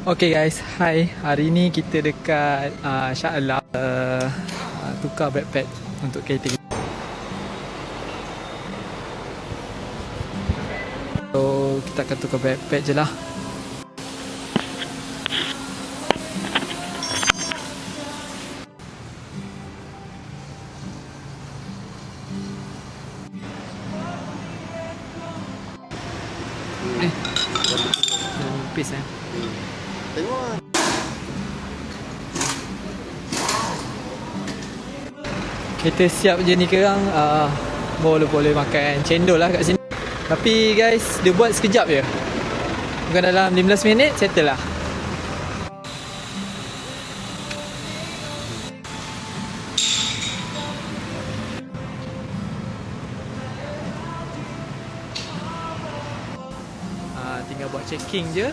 Okay guys, hi. Hari ni kita dekat Shah Alam tukar backpack untuk kereta kita. So kita akan tukar backpack je lah. Nipis Tengok. Kita siap je ni kerang, boleh makan cendol lah kat sini. Tapi guys, dia buat sekejap je. Bukan dalam 15 minit, settle lah. Tinggal buat checking je.